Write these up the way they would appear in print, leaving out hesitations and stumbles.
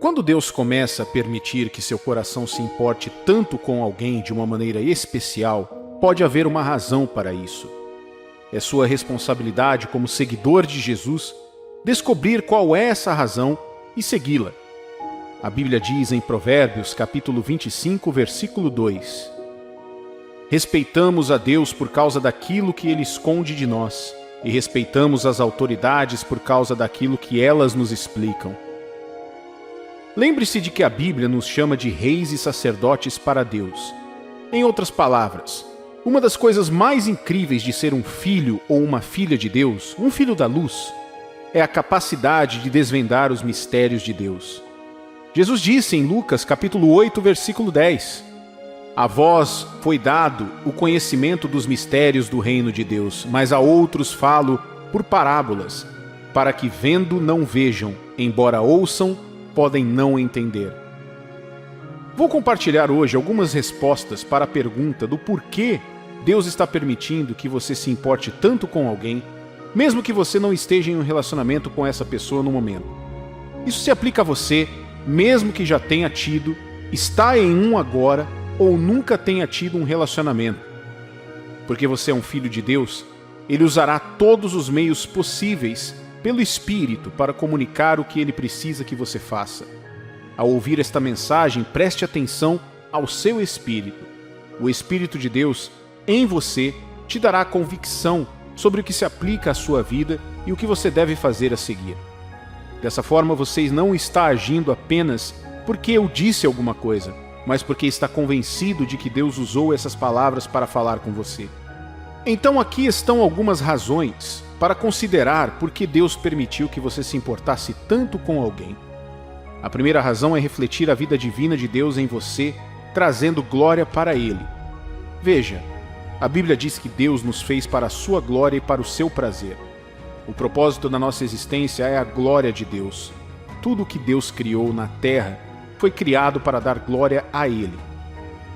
Quando Deus começa a permitir que seu coração se importe tanto com alguém de uma maneira especial, pode haver uma razão para isso. É sua responsabilidade como seguidor de Jesus descobrir qual é essa razão e segui-la. A Bíblia diz em Provérbios, capítulo 25, versículo 2: Respeitamos a Deus por causa daquilo que Ele esconde de nós, e respeitamos as autoridades por causa daquilo que elas nos explicam. Lembre-se de que a Bíblia nos chama de reis e sacerdotes para Deus. Em outras palavras, uma das coisas mais incríveis de ser um filho ou uma filha de Deus, um filho da luz, é a capacidade de desvendar os mistérios de Deus. Jesus disse em Lucas capítulo 8, versículo 10: A vós foi dado o conhecimento dos mistérios do reino de Deus, mas a outros falo por parábolas, para que vendo não vejam, embora ouçam, podem não entender. Vou compartilhar hoje algumas respostas para a pergunta do porquê Deus está permitindo que você se importe tanto com alguém, mesmo que você não esteja em um relacionamento com essa pessoa no momento. Isso se aplica a você, mesmo que já tenha tido, está em um agora ou nunca tenha tido um relacionamento. Porque você é um filho de Deus, Ele usará todos os meios possíveis pelo Espírito para comunicar o que Ele precisa que você faça. Ao ouvir esta mensagem, preste atenção ao seu Espírito. O Espírito de Deus, em você, te dará convicção sobre o que se aplica à sua vida e o que você deve fazer a seguir. Dessa forma, você não está agindo apenas porque eu disse alguma coisa, mas porque está convencido de que Deus usou essas palavras para falar com você. Então aqui estão algumas razões para considerar por que Deus permitiu que você se importasse tanto com alguém. A primeira razão é refletir a vida divina de Deus em você, trazendo glória para Ele. Veja, a Bíblia diz que Deus nos fez para a sua glória e para o seu prazer. O propósito da nossa existência é a glória de Deus. Tudo o que Deus criou na terra foi criado para dar glória a Ele.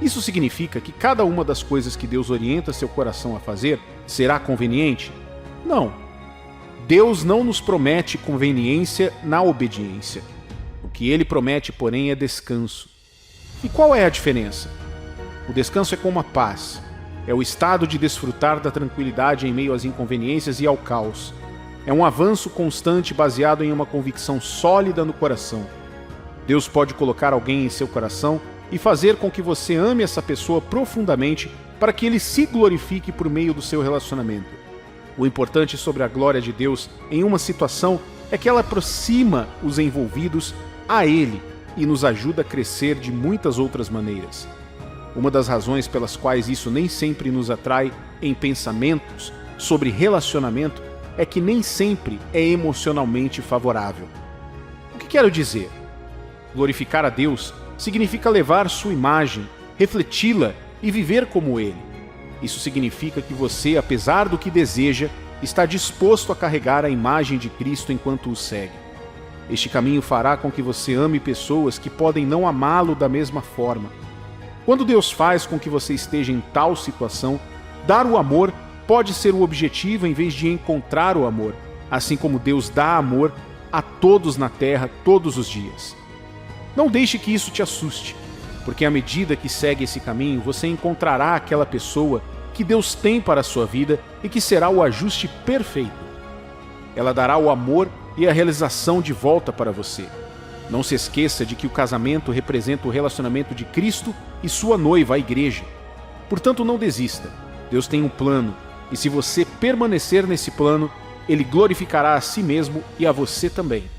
Isso significa que cada uma das coisas que Deus orienta seu coração a fazer será conveniente? Não. Deus não nos promete conveniência na obediência. O que Ele promete, porém, é descanso. E qual é a diferença? O descanso é como a paz. É o estado de desfrutar da tranquilidade em meio às inconveniências e ao caos. É um avanço constante baseado em uma convicção sólida no coração. Deus pode colocar alguém em seu coração e fazer com que você ame essa pessoa profundamente para que Ele se glorifique por meio do seu relacionamento. O importante sobre a glória de Deus em uma situação é que ela aproxima os envolvidos a Ele e nos ajuda a crescer de muitas outras maneiras. Uma das razões pelas quais isso nem sempre nos atrai em pensamentos sobre relacionamento é que nem sempre é emocionalmente favorável. O que quero dizer? Glorificar a Deus significa levar sua imagem, refleti-la e viver como Ele. Isso significa que você, apesar do que deseja, está disposto a carregar a imagem de Cristo enquanto o segue. Este caminho fará com que você ame pessoas que podem não amá-lo da mesma forma. Quando Deus faz com que você esteja em tal situação, dar o amor pode ser o objetivo em vez de encontrar o amor, assim como Deus dá amor a todos na terra todos os dias. Não deixe que isso te assuste, porque à medida que segue esse caminho, você encontrará aquela pessoa que Deus tem para a sua vida e que será o ajuste perfeito. Ela dará o amor e a realização de volta para você. Não se esqueça de que o casamento representa o relacionamento de Cristo e sua noiva, a igreja. Portanto, não desista. Deus tem um plano, e se você permanecer nesse plano, Ele glorificará a si mesmo e a você também.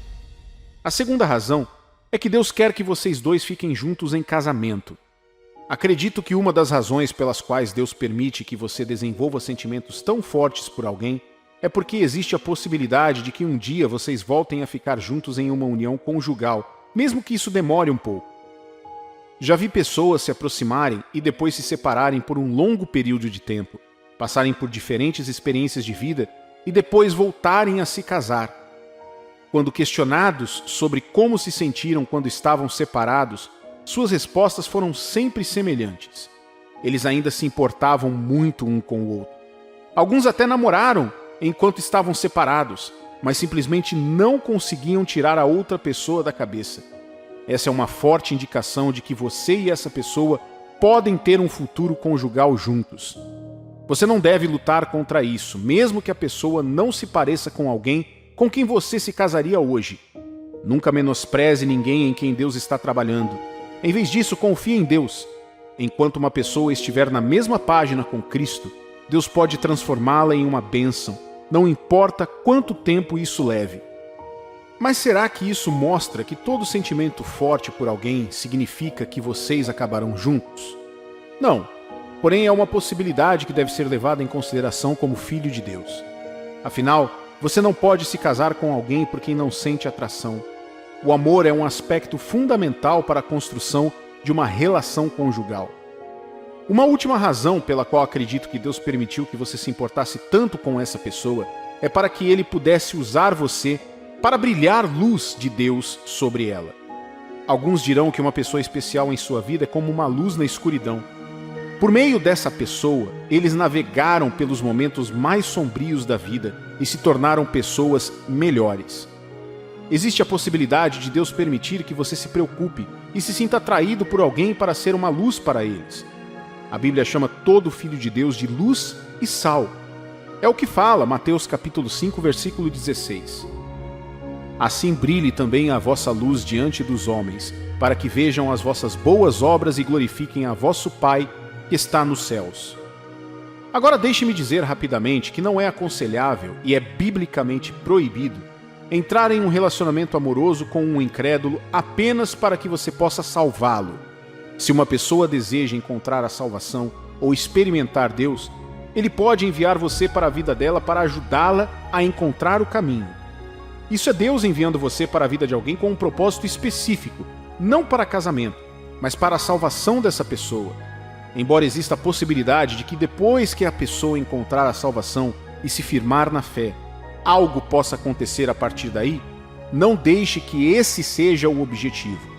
A segunda razão é que Deus quer que vocês dois fiquem juntos em casamento. Acredito que uma das razões pelas quais Deus permite que você desenvolva sentimentos tão fortes por alguém é porque existe a possibilidade de que um dia vocês voltem a ficar juntos em uma união conjugal, mesmo que isso demore um pouco. Já vi pessoas se aproximarem e depois se separarem por um longo período de tempo, passarem por diferentes experiências de vida e depois voltarem a se casar. Quando questionados sobre como se sentiram quando estavam separados, suas respostas foram sempre semelhantes. Eles ainda se importavam muito um com o outro. Alguns até namoraram enquanto estavam separados, mas simplesmente não conseguiam tirar a outra pessoa da cabeça. Essa é uma forte indicação de que você e essa pessoa podem ter um futuro conjugal juntos. Você não deve lutar contra isso, mesmo que a pessoa não se pareça com alguém com quem você se casaria hoje. Nunca menospreze ninguém em quem Deus está trabalhando. Em vez disso, confie em Deus. Enquanto uma pessoa estiver na mesma página com Cristo, Deus pode transformá-la em uma bênção, não importa quanto tempo isso leve. Mas será que isso mostra que todo sentimento forte por alguém significa que vocês acabarão juntos? Não, porém é uma possibilidade que deve ser levada em consideração como filho de Deus. Afinal, você não pode se casar com alguém por quem não sente atração. O amor é um aspecto fundamental para a construção de uma relação conjugal. Uma última razão pela qual acredito que Deus permitiu que você se importasse tanto com essa pessoa é para que Ele pudesse usar você para brilhar luz de Deus sobre ela. Alguns dirão que uma pessoa especial em sua vida é como uma luz na escuridão. Por meio dessa pessoa, eles navegaram pelos momentos mais sombrios da vida e se tornaram pessoas melhores. Existe a possibilidade de Deus permitir que você se preocupe e se sinta atraído por alguém para ser uma luz para eles. A Bíblia chama todo filho de Deus de luz e sal. É o que fala Mateus capítulo 5, versículo 16. Assim brilhe também a vossa luz diante dos homens, para que vejam as vossas boas obras e glorifiquem a vosso Pai que está nos céus. Agora deixe-me dizer rapidamente que não é aconselhável e é biblicamente proibido entrar em um relacionamento amoroso com um incrédulo apenas para que você possa salvá-lo. Se uma pessoa deseja encontrar a salvação ou experimentar Deus, Ele pode enviar você para a vida dela para ajudá-la a encontrar o caminho. Isso é Deus enviando você para a vida de alguém com um propósito específico, não para casamento, mas para a salvação dessa pessoa. Embora exista a possibilidade de que depois que a pessoa encontrar a salvação e se firmar na fé, algo possa acontecer a partir daí, não deixe que esse seja o objetivo.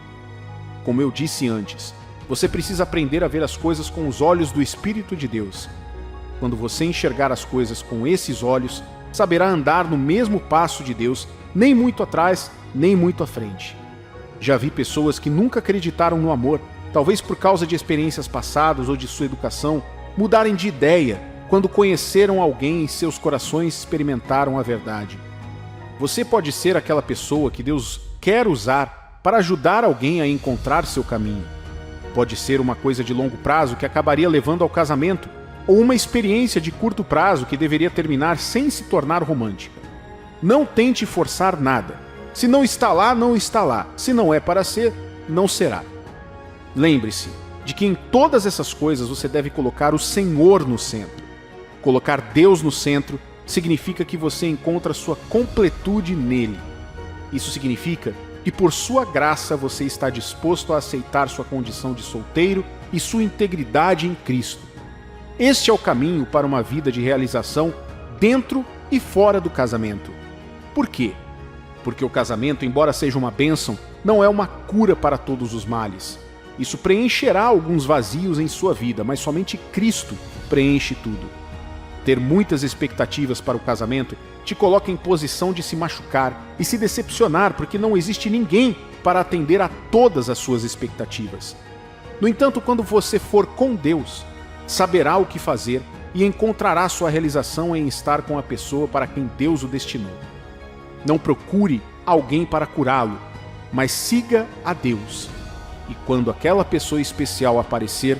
Como eu disse antes, você precisa aprender a ver as coisas com os olhos do Espírito de Deus. Quando você enxergar as coisas com esses olhos, saberá andar no mesmo passo de Deus, nem muito atrás, nem muito à frente. Já vi pessoas que nunca acreditaram no amor, talvez por causa de experiências passadas ou de sua educação, mudarem de ideia quando conheceram alguém e seus corações experimentaram a verdade. Você pode ser aquela pessoa que Deus quer usar para ajudar alguém a encontrar seu caminho. Pode ser uma coisa de longo prazo que acabaria levando ao casamento, ou uma experiência de curto prazo que deveria terminar sem se tornar romântica. Não tente forçar nada. Se não está lá, não está lá. Se não é para ser, não será. Lembre-se de que em todas essas coisas você deve colocar o Senhor no centro. Colocar Deus no centro significa que você encontra sua completude nele. Isso significa que por sua graça você está disposto a aceitar sua condição de solteiro e sua integridade em Cristo. Este é o caminho para uma vida de realização dentro e fora do casamento. Por quê? Porque o casamento, embora seja uma bênção, não é uma cura para todos os males. Isso preencherá alguns vazios em sua vida, mas somente Cristo preenche tudo. Ter muitas expectativas para o casamento te coloca em posição de se machucar e se decepcionar porque não existe ninguém para atender a todas as suas expectativas. No entanto, quando você for com Deus, saberá o que fazer e encontrará sua realização em estar com a pessoa para quem Deus o destinou. Não procure alguém para curá-lo, mas siga a Deus. E quando aquela pessoa especial aparecer,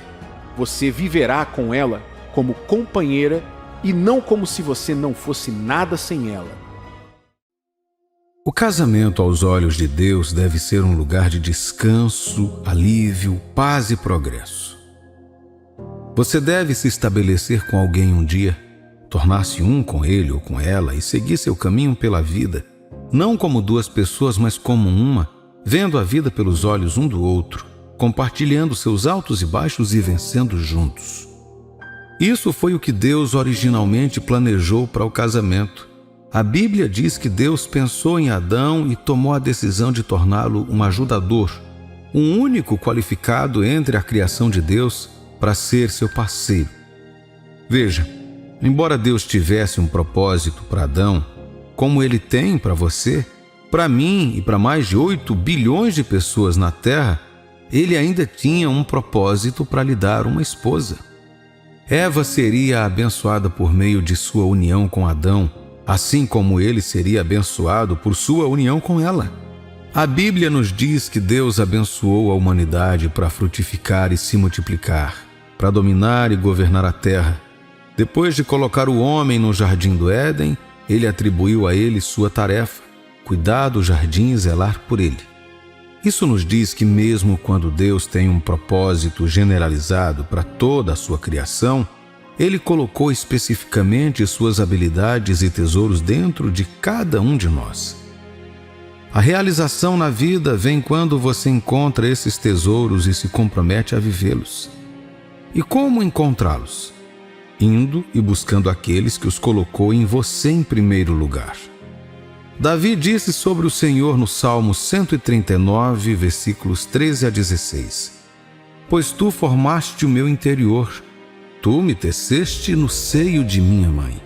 você viverá com ela como companheira e não como se você não fosse nada sem ela. O casamento aos olhos de Deus deve ser um lugar de descanso, alívio, paz e progresso. Você deve se estabelecer com alguém um dia, tornar-se um com ele ou com ela e seguir seu caminho pela vida, não como duas pessoas, mas como uma, vendo a vida pelos olhos um do outro, compartilhando seus altos e baixos e vencendo juntos. Isso foi o que Deus originalmente planejou para o casamento. A Bíblia diz que Deus pensou em Adão e tomou a decisão de torná-lo um ajudador, um único qualificado entre a criação de Deus para ser seu parceiro. Veja, embora Deus tivesse um propósito para Adão, como ele tem para você, Para mim e para mais de 8 bilhões de pessoas na Terra, ele ainda tinha um propósito para lhe dar uma esposa. Eva seria abençoada por meio de sua união com Adão, assim como ele seria abençoado por sua união com ela. A Bíblia nos diz que Deus abençoou a humanidade para frutificar e se multiplicar, para dominar e governar a terra. Depois de colocar o homem no jardim do Éden, ele atribuiu a ele sua tarefa: cuidar do jardim e zelar por ele. Isso nos diz que mesmo quando Deus tem um propósito generalizado para toda a sua criação, Ele colocou especificamente suas habilidades e tesouros dentro de cada um de nós. A realização na vida vem quando você encontra esses tesouros e se compromete a vivê-los. E como encontrá-los? Indo e buscando aqueles que os colocou em você em primeiro lugar. Davi disse sobre o Senhor no Salmo 139, versículos 13 a 16: Pois tu formaste o meu interior, tu me teceste no seio de minha mãe.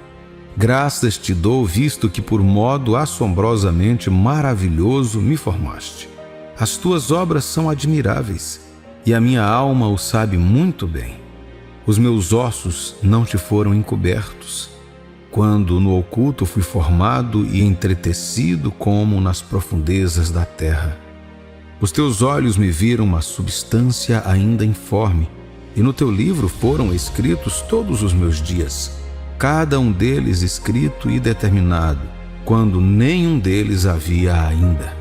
Graças te dou, visto que por modo assombrosamente maravilhoso me formaste. As tuas obras são admiráveis, e a minha alma o sabe muito bem. Os meus ossos não te foram encobertos, quando no oculto fui formado e entretecido como nas profundezas da terra. Os teus olhos me viram uma substância ainda informe, e no teu livro foram escritos todos os meus dias, cada um deles escrito e determinado, quando nenhum deles havia ainda.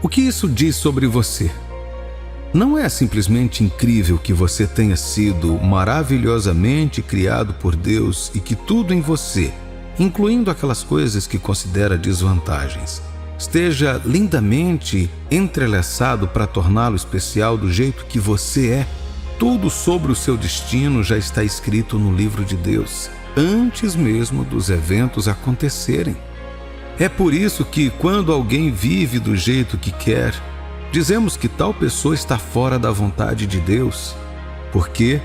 O que isso diz sobre você? Não é simplesmente incrível que você tenha sido maravilhosamente criado por Deus e que tudo em você, incluindo aquelas coisas que considera desvantagens, esteja lindamente entrelaçado para torná-lo especial do jeito que você é? Tudo sobre o seu destino já está escrito no livro de Deus, antes mesmo dos eventos acontecerem. É por isso que, quando alguém vive do jeito que quer, dizemos que tal pessoa está fora da vontade de Deus. Por quê?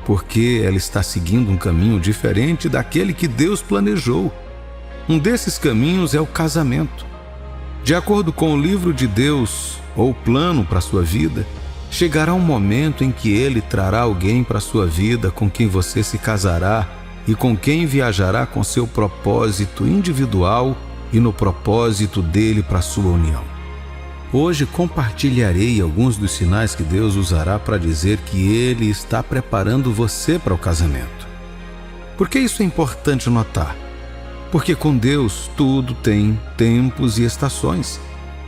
Porque ela está seguindo um caminho diferente daquele que Deus planejou. Um desses caminhos é o casamento. De acordo com o livro de Deus, ou plano para a sua vida, chegará um momento em que Ele trará alguém para a sua vida com quem você se casará e com quem viajará com seu propósito individual e no propósito dele para a sua união. Hoje compartilharei alguns dos sinais que Deus usará para dizer que Ele está preparando você para o casamento. Por que isso é importante notar? Porque com Deus tudo tem tempos e estações.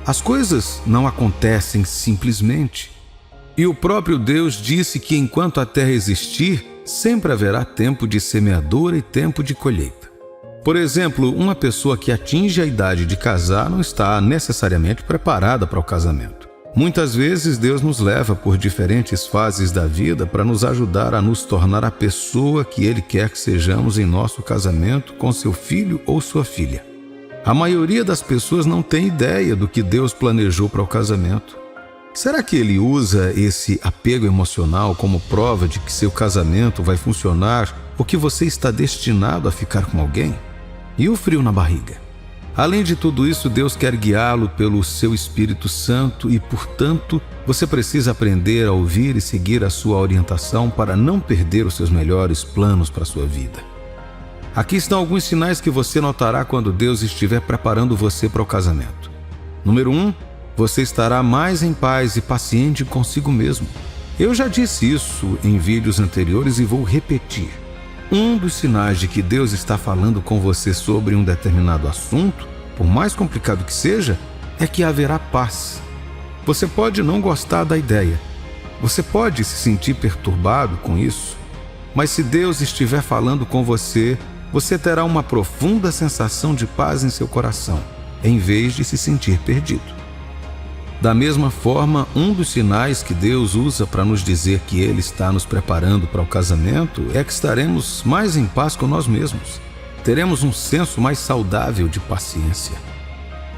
As coisas não acontecem simplesmente. E o próprio Deus disse que enquanto a terra existir, sempre haverá tempo de semeadura e tempo de colheita. Por exemplo, uma pessoa que atinge a idade de casar não está necessariamente preparada para o casamento. Muitas vezes Deus nos leva por diferentes fases da vida para nos ajudar a nos tornar a pessoa que Ele quer que sejamos em nosso casamento com seu filho ou sua filha. A maioria das pessoas não tem ideia do que Deus planejou para o casamento. Será que Ele usa esse apego emocional como prova de que seu casamento vai funcionar ou que você está destinado a ficar com alguém? E o frio na barriga? Além de tudo isso, Deus quer guiá-lo pelo seu Espírito Santo e, portanto, você precisa aprender a ouvir e seguir a sua orientação para não perder os seus melhores planos para a sua vida. Aqui estão alguns sinais que você notará quando Deus estiver preparando você para o casamento. Número 1, você estará mais em paz e paciente consigo mesmo. Eu já disse isso em vídeos anteriores e vou repetir. Um dos sinais de que Deus está falando com você sobre um determinado assunto, por mais complicado que seja, é que haverá paz. Você pode não gostar da ideia, você pode se sentir perturbado com isso, mas se Deus estiver falando com você, você terá uma profunda sensação de paz em seu coração, em vez de se sentir perdido. Da mesma forma, um dos sinais que Deus usa para nos dizer que Ele está nos preparando para o casamento é que estaremos mais em paz com nós mesmos. Teremos um senso mais saudável de paciência.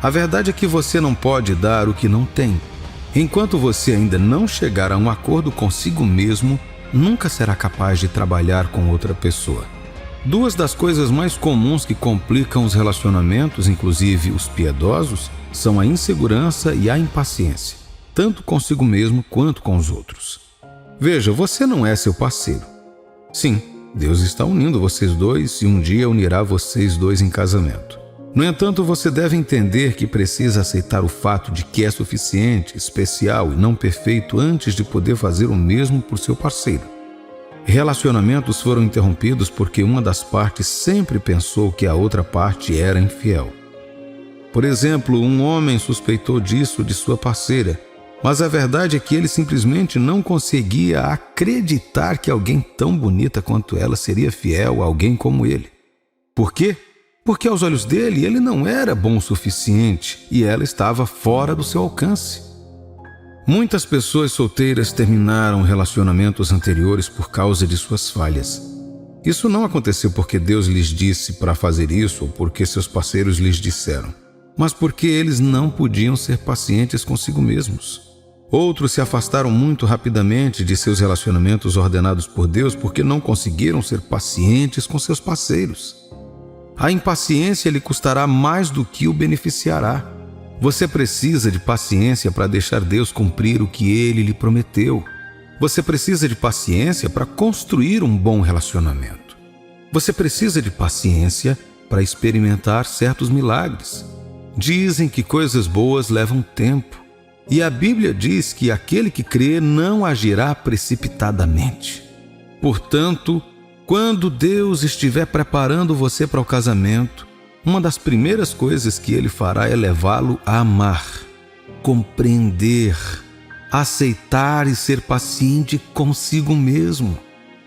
A verdade é que você não pode dar o que não tem. Enquanto você ainda não chegar a um acordo consigo mesmo, nunca será capaz de trabalhar com outra pessoa. Duas das coisas mais comuns que complicam os relacionamentos, inclusive os piedosos, são a insegurança e a impaciência, tanto consigo mesmo quanto com os outros. Veja, você não é seu parceiro. Sim, Deus está unindo vocês dois e um dia unirá vocês dois em casamento. No entanto, você deve entender que precisa aceitar o fato de que é suficiente, especial e não perfeito antes de poder fazer o mesmo por seu parceiro. Relacionamentos foram interrompidos porque uma das partes sempre pensou que a outra parte era infiel. Por exemplo, um homem suspeitou disso de sua parceira, mas a verdade é que ele simplesmente não conseguia acreditar que alguém tão bonita quanto ela seria fiel a alguém como ele. Por quê? Porque aos olhos dele, ele não era bom o suficiente e ela estava fora do seu alcance. Muitas pessoas solteiras terminaram relacionamentos anteriores por causa de suas falhas. Isso não aconteceu porque Deus lhes disse para fazer isso ou porque seus parceiros lhes disseram, mas porque eles não podiam ser pacientes consigo mesmos. Outros se afastaram muito rapidamente de seus relacionamentos ordenados por Deus porque não conseguiram ser pacientes com seus parceiros. A impaciência lhe custará mais do que o beneficiará. Você precisa de paciência para deixar Deus cumprir o que Ele lhe prometeu. Você precisa de paciência para construir um bom relacionamento. Você precisa de paciência para experimentar certos milagres. Dizem que coisas boas levam tempo. E a Bíblia diz que aquele que crê não agirá precipitadamente. Portanto, quando Deus estiver preparando você para o casamento, uma das primeiras coisas que Ele fará é levá-lo a amar, compreender, aceitar e ser paciente consigo mesmo.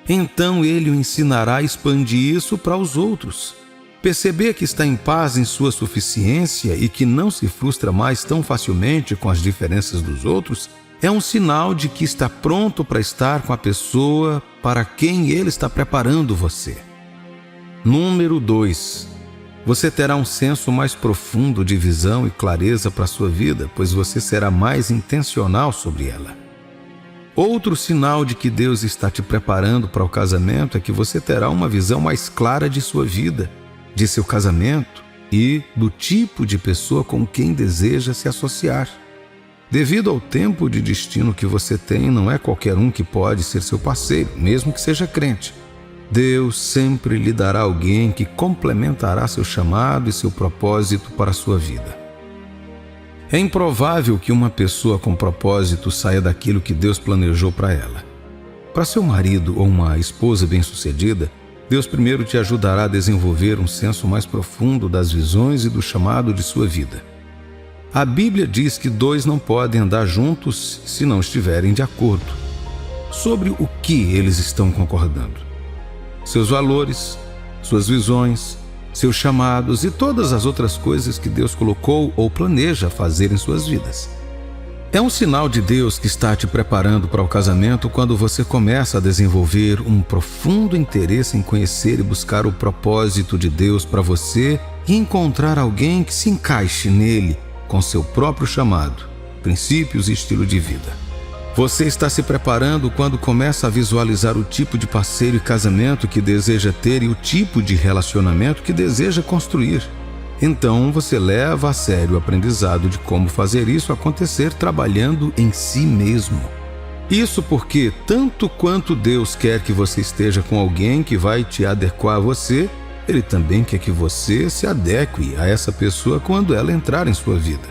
Então Ele o ensinará a expandir isso para os outros. Perceber que está em paz em sua suficiência e que não se frustra mais tão facilmente com as diferenças dos outros é um sinal de que está pronto para estar com a pessoa para quem Ele está preparando você. Número 2. Você terá um senso mais profundo de visão e clareza para a sua vida, pois você será mais intencional sobre ela. Outro sinal de que Deus está te preparando para o casamento é que você terá uma visão mais clara de sua vida, de seu casamento e do tipo de pessoa com quem deseja se associar. Devido ao tempo de destino que você tem, não é qualquer um que pode ser seu parceiro, mesmo que seja crente. Deus sempre lhe dará alguém que complementará seu chamado e seu propósito para a sua vida. É improvável que uma pessoa com propósito saia daquilo que Deus planejou para ela. Para seu marido ou uma esposa bem-sucedida, Deus primeiro te ajudará a desenvolver um senso mais profundo das visões e do chamado de sua vida. A Bíblia diz que dois não podem andar juntos se não estiverem de acordo. Sobre o que eles estão concordando? Seus valores, suas visões, seus chamados e todas as outras coisas que Deus colocou ou planeja fazer em suas vidas. É um sinal de Deus que está te preparando para o casamento quando você começa a desenvolver um profundo interesse em conhecer e buscar o propósito de Deus para você e encontrar alguém que se encaixe nele com seu próprio chamado, princípios e estilo de vida. Você está se preparando quando começa a visualizar o tipo de parceiro e casamento que deseja ter e o tipo de relacionamento que deseja construir. Então você leva a sério o aprendizado de como fazer isso acontecer trabalhando em si mesmo. Isso porque, tanto quanto Deus quer que você esteja com alguém que vai te adequar a você, Ele também quer que você se adeque a essa pessoa quando ela entrar em sua vida.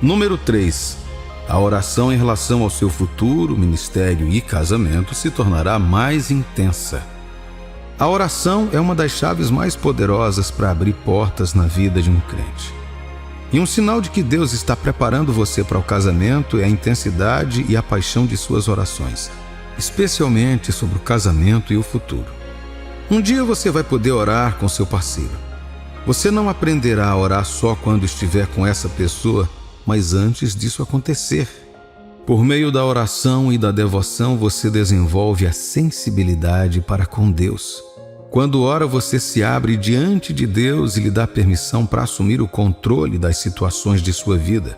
Número 3. A oração em relação ao seu futuro, ministério e casamento se tornará mais intensa. A oração é uma das chaves mais poderosas para abrir portas na vida de um crente. E um sinal de que Deus está preparando você para o casamento é a intensidade e a paixão de suas orações, especialmente sobre o casamento e o futuro. Um dia você vai poder orar com seu parceiro. Você não aprenderá a orar só quando estiver com essa pessoa, mas antes disso acontecer. Por meio da oração e da devoção, você desenvolve a sensibilidade para com Deus. Quando ora, você se abre diante de Deus e lhe dá permissão para assumir o controle das situações de sua vida.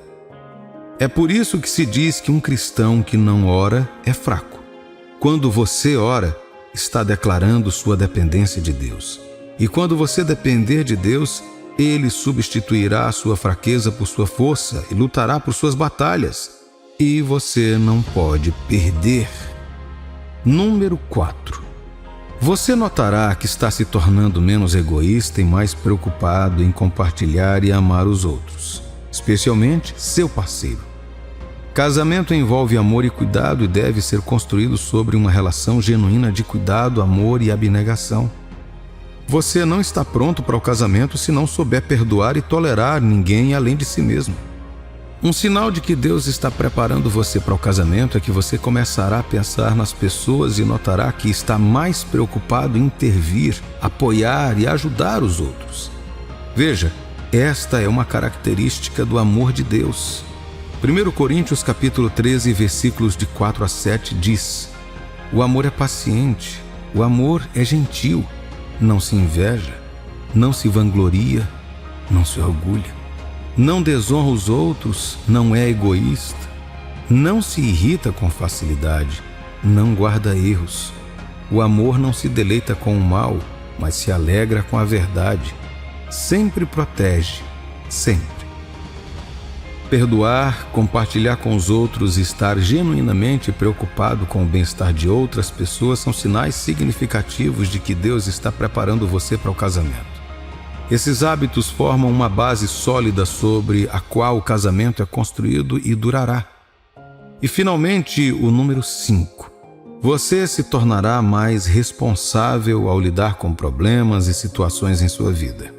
É por isso que se diz que um cristão que não ora é fraco. Quando você ora, está declarando sua dependência de Deus. E quando você depender de Deus, Ele substituirá a sua fraqueza por sua força e lutará por suas batalhas. E você não pode perder. Número 4. Você notará que está se tornando menos egoísta e mais preocupado em compartilhar e amar os outros, especialmente seu parceiro. Casamento envolve amor e cuidado e deve ser construído sobre uma relação genuína de cuidado, amor e abnegação. Você não está pronto para o casamento se não souber perdoar e tolerar ninguém além de si mesmo. Um sinal de que Deus está preparando você para o casamento é que você começará a pensar nas pessoas e notará que está mais preocupado em intervir, apoiar e ajudar os outros. Veja, esta é uma característica do amor de Deus. 1 Coríntios capítulo 13, versículos de 4 a 7 diz: o amor é paciente, o amor é gentil, não se inveja, não se vangloria, não se orgulha. Não desonra os outros, não é egoísta, não se irrita com facilidade, não guarda erros. O amor não se deleita com o mal, mas se alegra com a verdade. Sempre protege, sempre. Perdoar, compartilhar com os outros e estar genuinamente preocupado com o bem-estar de outras pessoas são sinais significativos de que Deus está preparando você para o casamento. Esses hábitos formam uma base sólida sobre a qual o casamento é construído e durará. E, finalmente, o número 5. Você se tornará mais responsável ao lidar com problemas e situações em sua vida.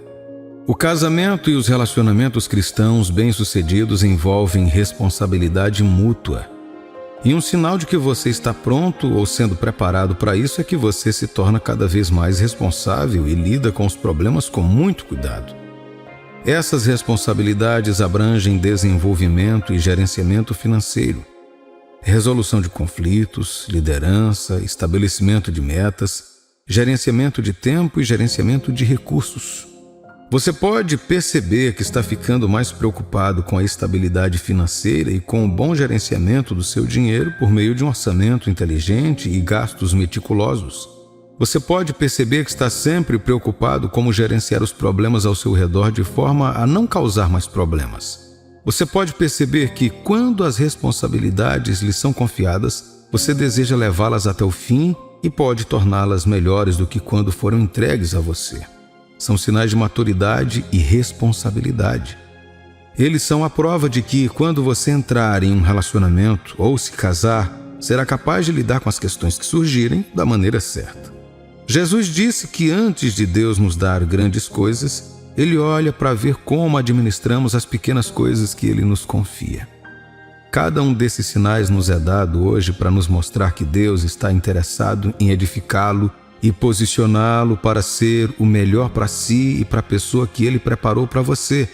O casamento e os relacionamentos cristãos bem-sucedidos envolvem responsabilidade mútua. E um sinal de que você está pronto ou sendo preparado para isso é que você se torna cada vez mais responsável e lida com os problemas com muito cuidado. Essas responsabilidades abrangem desenvolvimento e gerenciamento financeiro, resolução de conflitos, liderança, estabelecimento de metas, gerenciamento de tempo e gerenciamento de recursos. Você pode perceber que está ficando mais preocupado com a estabilidade financeira e com o bom gerenciamento do seu dinheiro por meio de um orçamento inteligente e gastos meticulosos. Você pode perceber que está sempre preocupado como gerenciar os problemas ao seu redor de forma a não causar mais problemas. Você pode perceber que, quando as responsabilidades lhe são confiadas, você deseja levá-las até o fim e pode torná-las melhores do que quando foram entregues a você. São sinais de maturidade e responsabilidade. Eles são a prova de que, quando você entrar em um relacionamento ou se casar, será capaz de lidar com as questões que surgirem da maneira certa. Jesus disse que antes de Deus nos dar grandes coisas, Ele olha para ver como administramos as pequenas coisas que Ele nos confia. Cada um desses sinais nos é dado hoje para nos mostrar que Deus está interessado em edificá-lo e posicioná-lo para ser o melhor para si e para a pessoa que Ele preparou para você,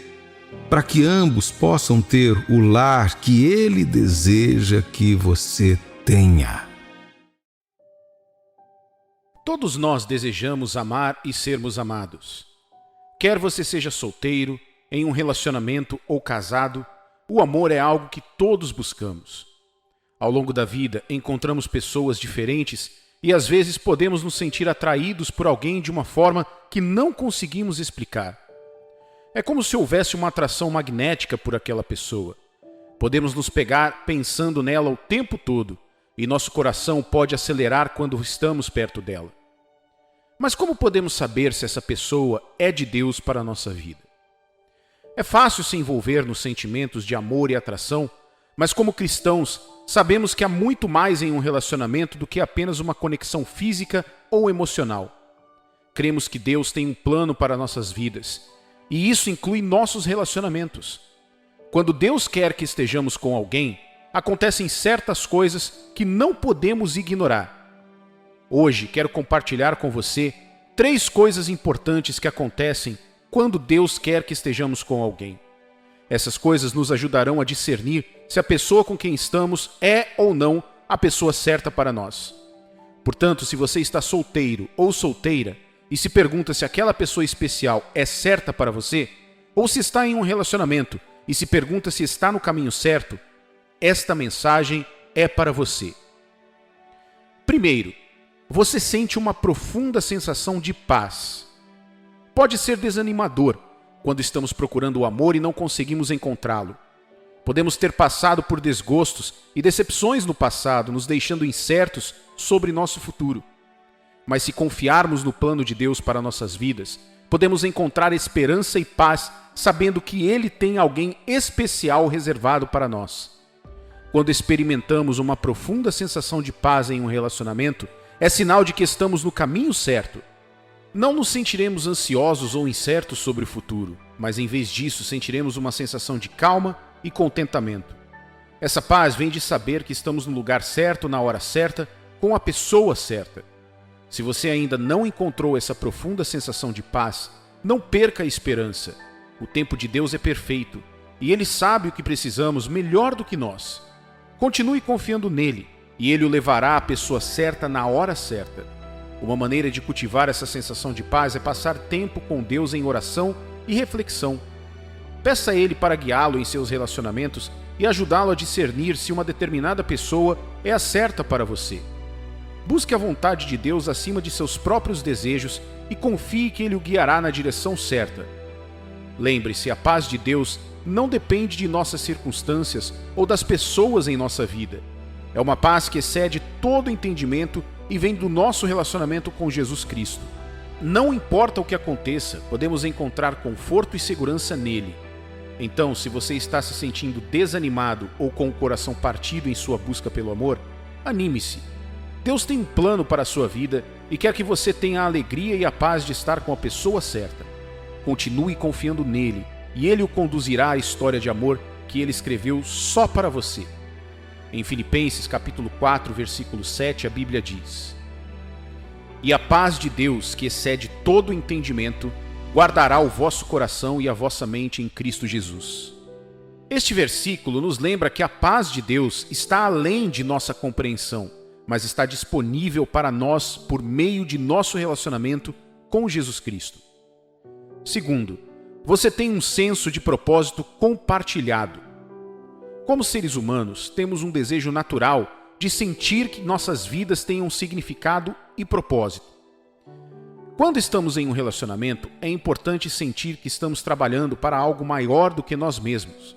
para que ambos possam ter o lar que Ele deseja que você tenha. Todos nós desejamos amar e sermos amados. Quer você seja solteiro, em um relacionamento ou casado, o amor é algo que todos buscamos. Ao longo da vida, encontramos pessoas diferentes e às vezes podemos nos sentir atraídos por alguém de uma forma que não conseguimos explicar. É como se houvesse uma atração magnética por aquela pessoa. Podemos nos pegar pensando nela o tempo todo e nosso coração pode acelerar quando estamos perto dela. Mas como podemos saber se essa pessoa é de Deus para a nossa vida? É fácil se envolver nos sentimentos de amor e atração, mas como cristãos, sabemos que há muito mais em um relacionamento do que apenas uma conexão física ou emocional. Cremos que Deus tem um plano para nossas vidas, e isso inclui nossos relacionamentos. Quando Deus quer que estejamos com alguém, acontecem certas coisas que não podemos ignorar. Hoje quero compartilhar com você 3 coisas importantes que acontecem quando Deus quer que estejamos com alguém. Essas coisas nos ajudarão a discernir se a pessoa com quem estamos é ou não a pessoa certa para nós. Portanto, se você está solteiro ou solteira e se pergunta se aquela pessoa especial é certa para você, ou se está em um relacionamento e se pergunta se está no caminho certo, esta mensagem é para você. Primeiro, você sente uma profunda sensação de paz. pode ser desanimador quando estamos procurando o amor e não conseguimos encontrá-lo. Podemos ter passado por desgostos e decepções no passado, nos deixando incertos sobre nosso futuro. Mas se confiarmos no plano de Deus para nossas vidas, podemos encontrar esperança e paz, sabendo que Ele tem alguém especial reservado para nós. Quando experimentamos uma profunda sensação de paz em um relacionamento, é sinal de que estamos no caminho certo. Não nos sentiremos ansiosos ou incertos sobre o futuro, mas em vez disso sentiremos uma sensação de calma e contentamento. Essa paz vem de saber que estamos no lugar certo, na hora certa, com a pessoa certa. Se você ainda não encontrou essa profunda sensação de paz, não perca a esperança. O tempo de Deus é perfeito e Ele sabe o que precisamos melhor do que nós. Continue confiando nele e Ele o levará à pessoa certa na hora certa. Uma maneira de cultivar essa sensação de paz é passar tempo com Deus em oração e reflexão. Peça a Ele para guiá-lo em seus relacionamentos e ajudá-lo a discernir se uma determinada pessoa é a certa para você. Busque a vontade de Deus acima de seus próprios desejos e confie que Ele o guiará na direção certa. Lembre-se, a paz de Deus não depende de nossas circunstâncias ou das pessoas em nossa vida. É uma paz que excede todo entendimento e vem do nosso relacionamento com Jesus Cristo. Não importa o que aconteça, podemos encontrar conforto e segurança nele. Então, se você está se sentindo desanimado ou com o coração partido em sua busca pelo amor, anime-se. Deus tem um plano para a sua vida e quer que você tenha a alegria e a paz de estar com a pessoa certa. Continue confiando nele e ele o conduzirá à história de amor que ele escreveu só para você. Em Filipenses capítulo 4, versículo 7, a Bíblia diz: "E a paz de Deus, que excede todo entendimento, guardará o vosso coração e a vossa mente em Cristo Jesus." Este versículo nos lembra que a paz de Deus está além de nossa compreensão, mas está disponível para nós por meio de nosso relacionamento com Jesus Cristo. Segundo, você tem um senso de propósito compartilhado. Como seres humanos, temos um desejo natural de sentir que nossas vidas tenham significado e propósito. Quando estamos em um relacionamento, é importante sentir que estamos trabalhando para algo maior do que nós mesmos.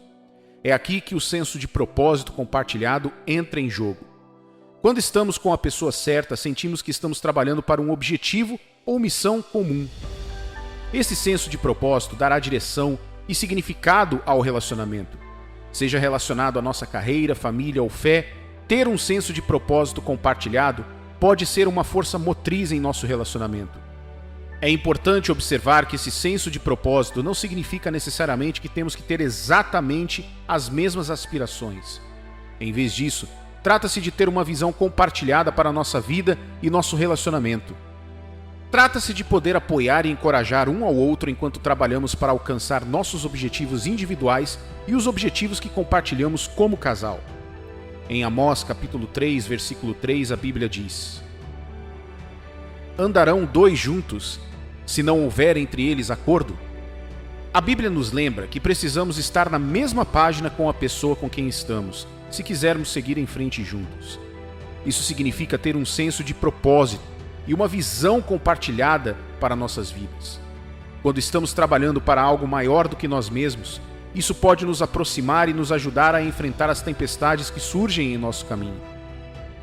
É aqui que o senso de propósito compartilhado entra em jogo. Quando estamos com a pessoa certa, sentimos que estamos trabalhando para um objetivo ou missão comum. Esse senso de propósito dará direção e significado ao relacionamento. Seja relacionado à nossa carreira, família ou fé, ter um senso de propósito compartilhado pode ser uma força motriz em nosso relacionamento. É importante observar que esse senso de propósito não significa necessariamente que temos que ter exatamente as mesmas aspirações. Em vez disso, trata-se de ter uma visão compartilhada para a nossa vida e nosso relacionamento. Trata-se de poder apoiar e encorajar um ao outro enquanto trabalhamos para alcançar nossos objetivos individuais e os objetivos que compartilhamos como casal. Em Amós capítulo 3, versículo 3, a Bíblia diz: "Andarão dois juntos, se não houver entre eles acordo?" A Bíblia nos lembra que precisamos estar na mesma página com a pessoa com quem estamos, se quisermos seguir em frente juntos. Isso significa ter um senso de propósito e uma visão compartilhada para nossas vidas. Quando estamos trabalhando para algo maior do que nós mesmos, isso pode nos aproximar e nos ajudar a enfrentar as tempestades que surgem em nosso caminho.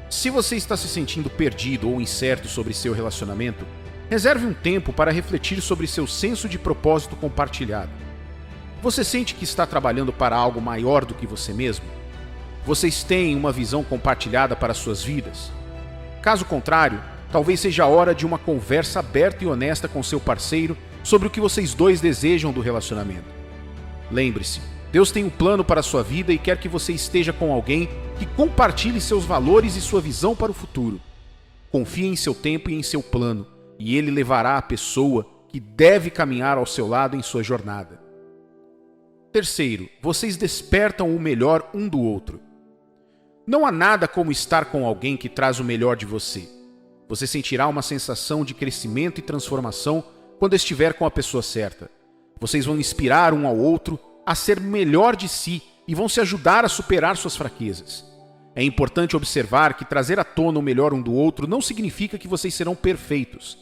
Se você está se sentindo perdido ou incerto sobre seu relacionamento, reserve um tempo para refletir sobre seu senso de propósito compartilhado. Você sente que está trabalhando para algo maior do que você mesmo? Vocês têm uma visão compartilhada para suas vidas? Caso contrário, talvez seja a hora de uma conversa aberta e honesta com seu parceiro sobre o que vocês dois desejam do relacionamento. Lembre-se, Deus tem um plano para a sua vida e quer que você esteja com alguém que compartilhe seus valores e sua visão para o futuro. Confie em seu tempo e em seu plano, e Ele levará a pessoa que deve caminhar ao seu lado em sua jornada. Terceiro, vocês despertam o melhor um do outro. Não há nada como estar com alguém que traz o melhor de você. Você sentirá uma sensação de crescimento e transformação quando estiver com a pessoa certa. Vocês vão inspirar um ao outro a ser melhor de si e vão se ajudar a superar suas fraquezas. É importante observar que trazer à tona o melhor um do outro não significa que vocês serão perfeitos.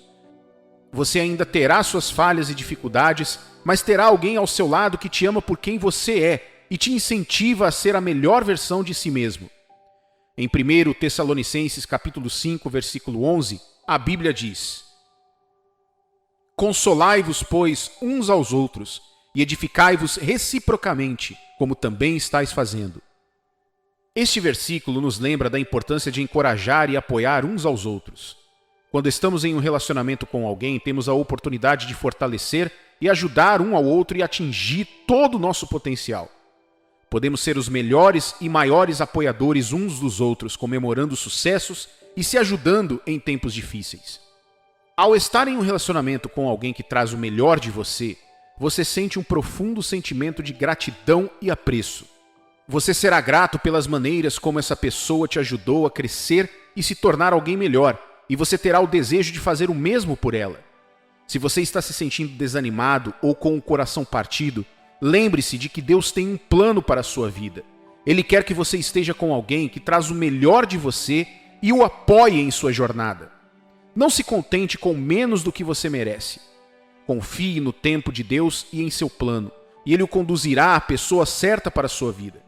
Você ainda terá suas falhas e dificuldades, mas terá alguém ao seu lado que te ama por quem você é e te incentiva a ser a melhor versão de si mesmo. Em 1 Tessalonicenses capítulo 5, versículo 11, a Bíblia diz: Consolai-vos, pois, uns aos outros, e edificai-vos reciprocamente, como também estáis fazendo. Este versículo nos lembra da importância de encorajar e apoiar uns aos outros. Quando estamos em um relacionamento com alguém, temos a oportunidade de fortalecer e ajudar um ao outro e atingir todo o nosso potencial. Podemos ser os melhores e maiores apoiadores uns dos outros, comemorando sucessos e se ajudando em tempos difíceis. Ao estar em um relacionamento com alguém que traz o melhor de você, você sente um profundo sentimento de gratidão e apreço. Você será grato pelas maneiras como essa pessoa te ajudou a crescer e se tornar alguém melhor, e você terá o desejo de fazer o mesmo por ela. Se você está se sentindo desanimado ou com o coração partido, lembre-se de que Deus tem um plano para a sua vida. Ele quer que você esteja com alguém que traz o melhor de você e o apoie em sua jornada. Não se contente com menos do que você merece. Confie no tempo de Deus e em seu plano, e Ele o conduzirá à pessoa certa para a sua vida.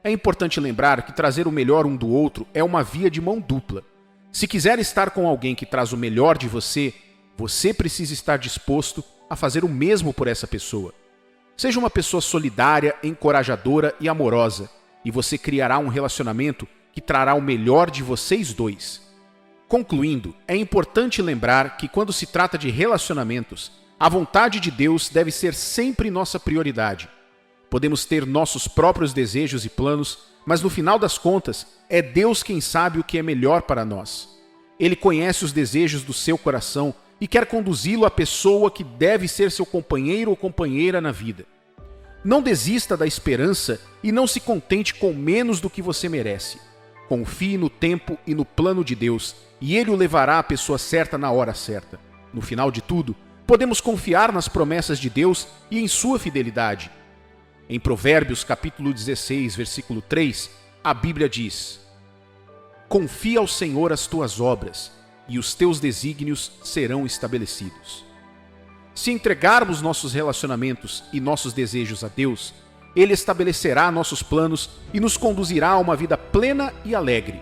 É importante lembrar que trazer o melhor um do outro é uma via de mão dupla. Se quiser estar com alguém que traz o melhor de você, você precisa estar disposto a fazer o mesmo por essa pessoa. Seja uma pessoa solidária, encorajadora e amorosa, e você criará um relacionamento que trará o melhor de vocês dois. Concluindo, é importante lembrar que quando se trata de relacionamentos, a vontade de Deus deve ser sempre nossa prioridade. Podemos ter nossos próprios desejos e planos, mas no final das contas, é Deus quem sabe o que é melhor para nós. Ele conhece os desejos do seu coração e quer conduzi-lo à pessoa que deve ser seu companheiro ou companheira na vida. Não desista da esperança e não se contente com menos do que você merece. Confie no tempo e no plano de Deus, e Ele o levará à pessoa certa na hora certa. No final de tudo, podemos confiar nas promessas de Deus e em sua fidelidade. Em Provérbios capítulo 16, versículo 3, a Bíblia diz: Confia ao Senhor as tuas obras, e os teus desígnios serão estabelecidos. Se entregarmos nossos relacionamentos e nossos desejos a Deus, Ele estabelecerá nossos planos e nos conduzirá a uma vida plena e alegre.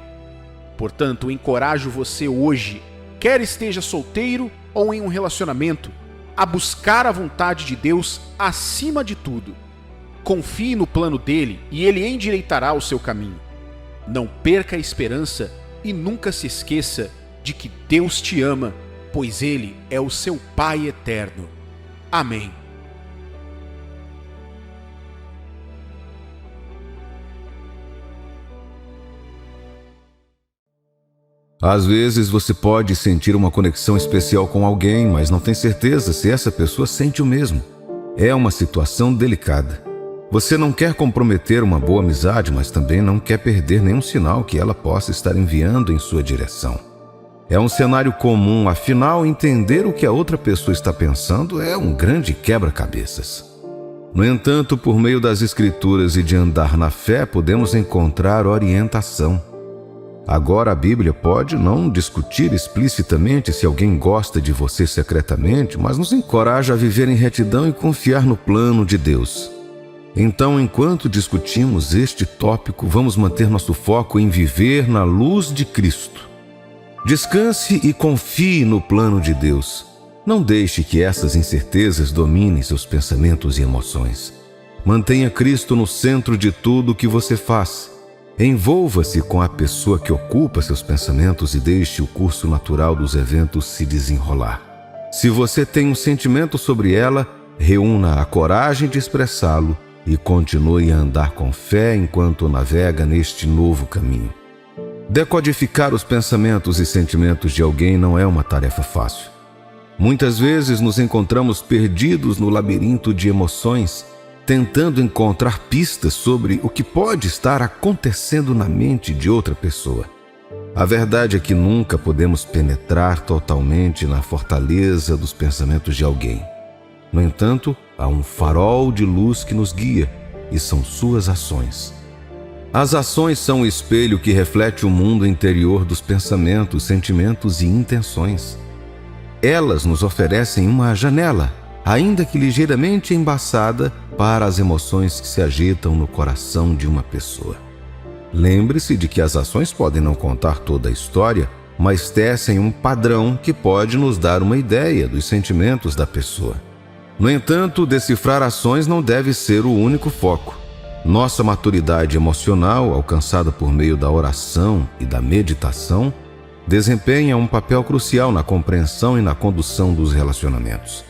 Portanto, encorajo você hoje, quer esteja solteiro ou em um relacionamento, a buscar a vontade de Deus acima de tudo. Confie no plano dele e ele endireitará o seu caminho. Não perca a esperança e nunca se esqueça de que Deus te ama, pois Ele é o seu Pai eterno. Amém. Às vezes você pode sentir uma conexão especial com alguém, mas não tem certeza se essa pessoa sente o mesmo. É uma situação delicada. Você não quer comprometer uma boa amizade, mas também não quer perder nenhum sinal que ela possa estar enviando em sua direção. É um cenário comum, afinal, entender o que a outra pessoa está pensando é um grande quebra-cabeças. No entanto, por meio das Escrituras e de andar na fé, podemos encontrar orientação. Agora, a Bíblia pode não discutir explicitamente se alguém gosta de você secretamente, mas nos encoraja a viver em retidão e confiar no plano de Deus. Então, enquanto discutimos este tópico, vamos manter nosso foco em viver na luz de Cristo. Descanse e confie no plano de Deus. Não deixe que essas incertezas dominem seus pensamentos e emoções. Mantenha Cristo no centro de tudo o que você faz. Envolva-se com a pessoa que ocupa seus pensamentos e deixe o curso natural dos eventos se desenrolar. Se você tem um sentimento sobre ela, reúna a coragem de expressá-lo e continue a andar com fé enquanto navega neste novo caminho. Decodificar os pensamentos e sentimentos de alguém não é uma tarefa fácil. Muitas vezes nos encontramos perdidos no labirinto de emoções, tentando encontrar pistas sobre o que pode estar acontecendo na mente de outra pessoa. A verdade é que nunca podemos penetrar totalmente na fortaleza dos pensamentos de alguém. No entanto, há um farol de luz que nos guia, e são suas ações. As ações são o espelho que reflete o mundo interior dos pensamentos, sentimentos e intenções. elas nos oferecem uma janela, ainda que ligeiramente embaçada, para as emoções que se agitam no coração de uma pessoa. Lembre-se de que as ações podem não contar toda a história, mas tecem um padrão que pode nos dar uma ideia dos sentimentos da pessoa. No entanto, decifrar ações não deve ser o único foco. Nossa maturidade emocional, alcançada por meio da oração e da meditação, desempenha um papel crucial na compreensão e na condução dos relacionamentos.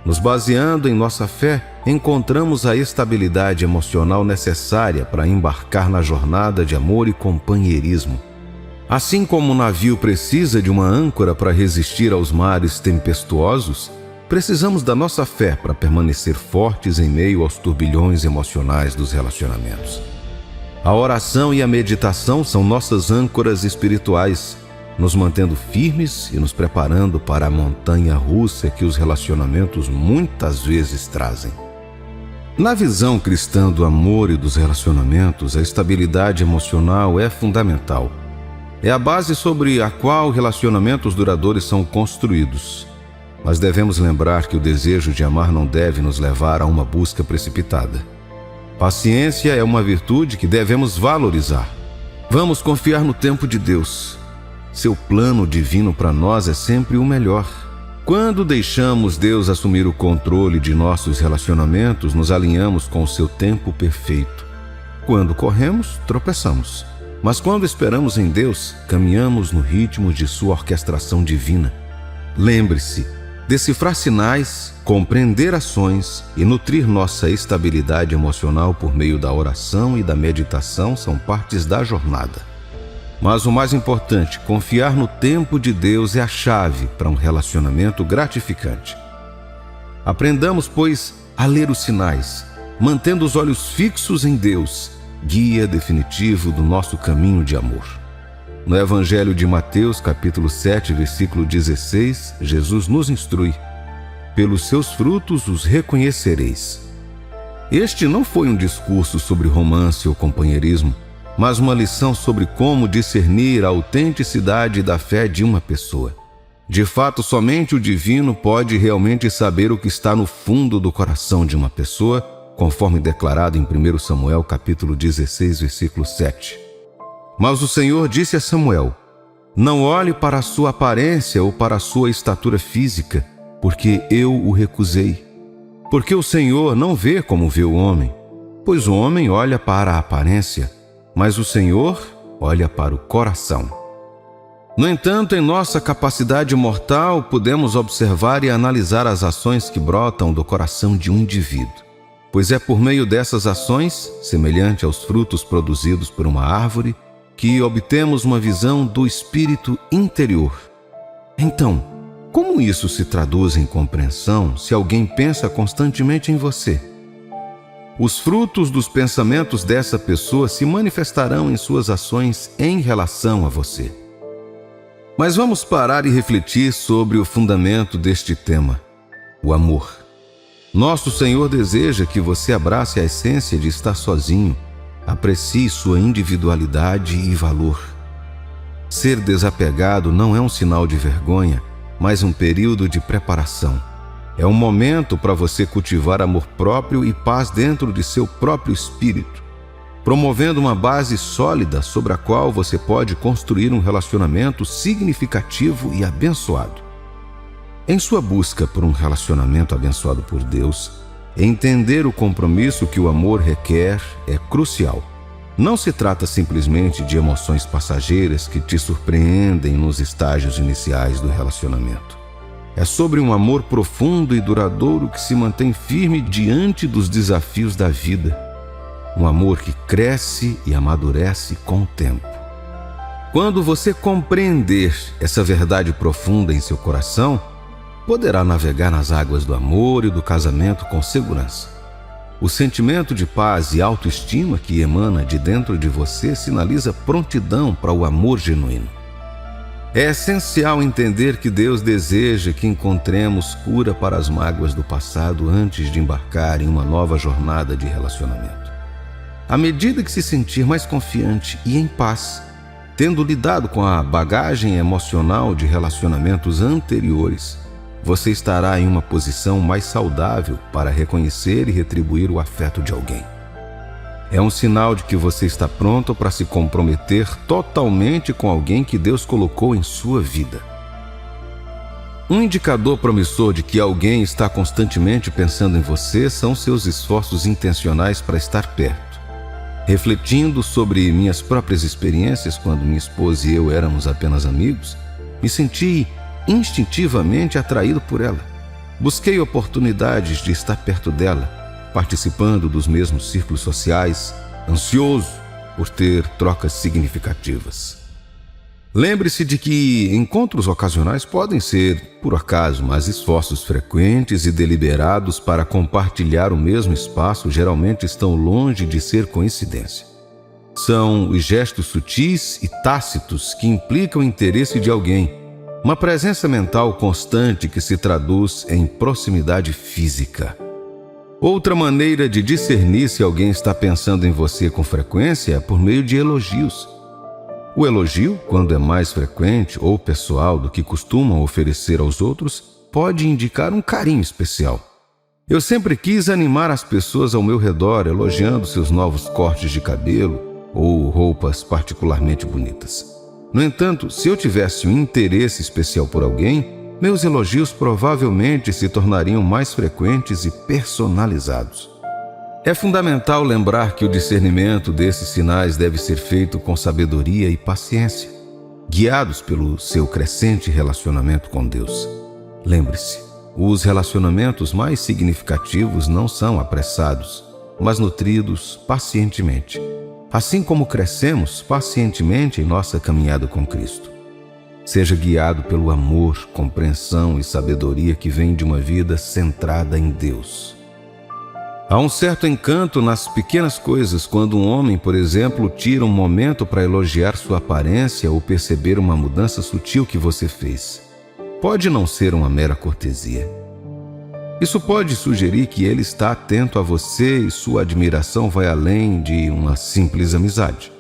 Nos baseando em nossa fé, encontramos a estabilidade emocional necessária para embarcar na jornada de amor e companheirismo. Assim como o navio precisa de uma âncora para resistir aos mares tempestuosos, precisamos da nossa fé para permanecer fortes em meio aos turbilhões emocionais dos relacionamentos. A oração e a meditação são nossas âncoras espirituais, nos mantendo firmes e nos preparando para a montanha russa que os relacionamentos muitas vezes trazem. Na visão cristã do amor e dos relacionamentos, a estabilidade emocional é fundamental. É a base sobre a qual relacionamentos duradouros são construídos. Mas devemos lembrar que o desejo de amar não deve nos levar a uma busca precipitada. Paciência é uma virtude que devemos valorizar. Vamos confiar no tempo de Deus. Seu plano divino para nós é sempre o melhor. Quando deixamos Deus assumir o controle de nossos relacionamentos, nos alinhamos com o seu tempo perfeito. Quando corremos, tropeçamos. Mas quando esperamos em Deus, caminhamos no ritmo de sua orquestração divina. Lembre-se, decifrar sinais, compreender ações e nutrir nossa estabilidade emocional por meio da oração e da meditação são partes da jornada. Mas o mais importante, confiar no tempo de Deus é a chave para um relacionamento gratificante. Aprendamos, pois, a ler os sinais, mantendo os olhos fixos em Deus, guia definitivo do nosso caminho de amor. No Evangelho de Mateus, capítulo 7, versículo 16, Jesus nos instrui: pelos seus frutos os reconhecereis. Este não foi um discurso sobre romance ou companheirismo, mas uma lição sobre como discernir a autenticidade da fé de uma pessoa. De fato, somente o divino pode realmente saber o que está no fundo do coração de uma pessoa, conforme declarado em 1 Samuel, capítulo 16, versículo 7. Mas o Senhor disse a Samuel: não olhe para a sua aparência ou para a sua estatura física, porque eu o recusei. Porque o Senhor não vê como vê o homem, pois o homem olha para a aparência, mas o Senhor olha para o coração. No entanto, em nossa capacidade mortal, podemos observar e analisar as ações que brotam do coração de um indivíduo, pois é por meio dessas ações, semelhante aos frutos produzidos por uma árvore, que obtemos uma visão do espírito interior. Então, como isso se traduz em compreensão se alguém pensa constantemente em você? Os frutos dos pensamentos dessa pessoa se manifestarão em suas ações em relação a você. Mas vamos parar e refletir sobre o fundamento deste tema, o amor. Nosso Senhor deseja que você abrace a essência de estar sozinho, aprecie sua individualidade e valor. Ser desapegado não é um sinal de vergonha, mas um período de preparação. É um momento para você cultivar amor próprio e paz dentro de seu próprio espírito, promovendo uma base sólida sobre a qual você pode construir um relacionamento significativo e abençoado. Em sua busca por um relacionamento abençoado por Deus, entender o compromisso que o amor requer é crucial. Não se trata simplesmente de emoções passageiras que te surpreendem nos estágios iniciais do relacionamento. É sobre um amor profundo e duradouro que se mantém firme diante dos desafios da vida. Um amor que cresce e amadurece com o tempo. Quando você compreender essa verdade profunda em seu coração, poderá navegar nas águas do amor e do casamento com segurança. O sentimento de paz e autoestima que emana de dentro de você sinaliza prontidão para o amor genuíno. É essencial entender que Deus deseja que encontremos cura para as mágoas do passado antes de embarcar em uma nova jornada de relacionamento. À medida que se sentir mais confiante e em paz, tendo lidado com a bagagem emocional de relacionamentos anteriores, você estará em uma posição mais saudável para reconhecer e retribuir o afeto de alguém. É um sinal de que você está pronto para se comprometer totalmente com alguém que Deus colocou em sua vida. Um indicador promissor de que alguém está constantemente pensando em você são seus esforços intencionais para estar perto. Refletindo sobre minhas próprias experiências quando minha esposa e eu éramos apenas amigos, me senti instintivamente atraído por ela. Busquei oportunidades de estar perto dela, participando dos mesmos círculos sociais, ansioso por ter trocas significativas. Lembre-se de que encontros ocasionais podem ser, por acaso, mas esforços frequentes e deliberados para compartilhar o mesmo espaço geralmente estão longe de ser coincidência. São os gestos sutis e tácitos que implicam o interesse de alguém, uma presença mental constante que se traduz em proximidade física. Outra maneira de discernir se alguém está pensando em você com frequência é por meio de elogios. O elogio, quando é mais frequente ou pessoal do que costumam oferecer aos outros, pode indicar um carinho especial. Eu sempre quis animar as pessoas ao meu redor, elogiando seus novos cortes de cabelo ou roupas particularmente bonitas. No entanto, se eu tivesse um interesse especial por alguém, meus elogios provavelmente se tornariam mais frequentes e personalizados. É fundamental lembrar que o discernimento desses sinais deve ser feito com sabedoria e paciência, guiados pelo seu crescente relacionamento com Deus. Lembre-se, os relacionamentos mais significativos não são apressados, mas nutridos pacientemente, assim como crescemos pacientemente em nossa caminhada com Cristo. Seja guiado pelo amor, compreensão e sabedoria que vem de uma vida centrada em Deus. Há um certo encanto nas pequenas coisas quando um homem, por exemplo, tira um momento para elogiar sua aparência ou perceber uma mudança sutil que você fez. Pode não ser uma mera cortesia. Isso pode sugerir que ele está atento a você e sua admiração vai além de uma simples amizade.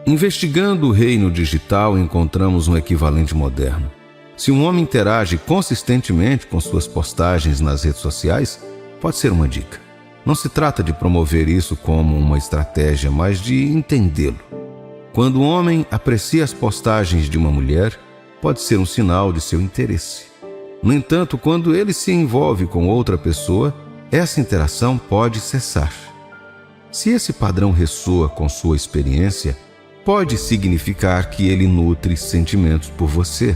Investigando o reino digital, encontramos um equivalente moderno. Se um homem interage consistentemente com suas postagens nas redes sociais, pode ser uma dica. Não se trata de promover isso como uma estratégia, mas de entendê-lo. Quando um homem aprecia as postagens de uma mulher, pode ser um sinal de seu interesse. No entanto, quando ele se envolve com outra pessoa, essa interação pode cessar. Se esse padrão ressoa com sua experiência, pode significar que ele nutre sentimentos por você.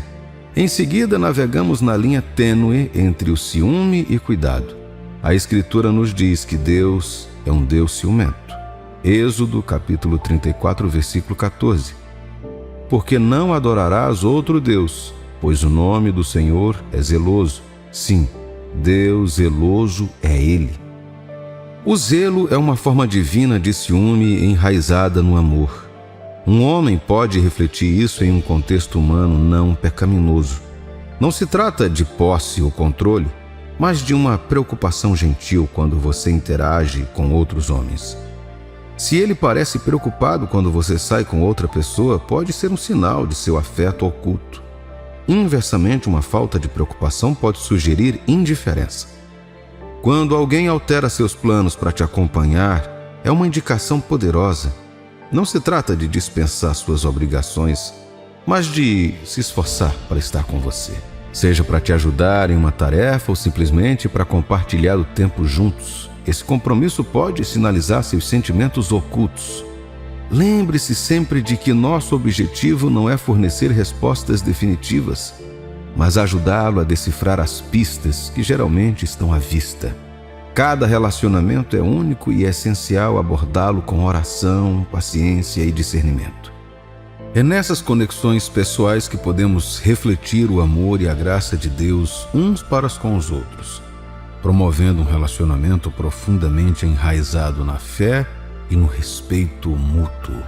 Em seguida, navegamos na linha tênue entre o ciúme e cuidado. A Escritura nos diz que Deus é um Deus ciumento. Êxodo, capítulo 34, versículo 14. Porque não adorarás outro Deus, pois o nome do Senhor é zeloso. Sim, Deus zeloso é Ele. O zelo é uma forma divina de ciúme enraizada no amor. Um homem pode refletir isso em um contexto humano não pecaminoso. Não se trata de posse ou controle, mas de uma preocupação gentil quando você interage com outros homens. Se ele parece preocupado quando você sai com outra pessoa, pode ser um sinal de seu afeto oculto. Inversamente, uma falta de preocupação pode sugerir indiferença. Quando alguém altera seus planos para te acompanhar, é uma indicação poderosa. Não se trata de dispensar suas obrigações, mas de se esforçar para estar com você. Seja para te ajudar em uma tarefa ou simplesmente para compartilhar o tempo juntos. Esse compromisso pode sinalizar seus sentimentos ocultos. Lembre-se sempre de que nosso objetivo não é fornecer respostas definitivas, mas ajudá-lo a decifrar as pistas que geralmente estão à vista. Cada relacionamento é único e é essencial abordá-lo com oração, paciência e discernimento. É nessas conexões pessoais que podemos refletir o amor e a graça de Deus uns para com os outros, promovendo um relacionamento profundamente enraizado na fé e no respeito mútuo.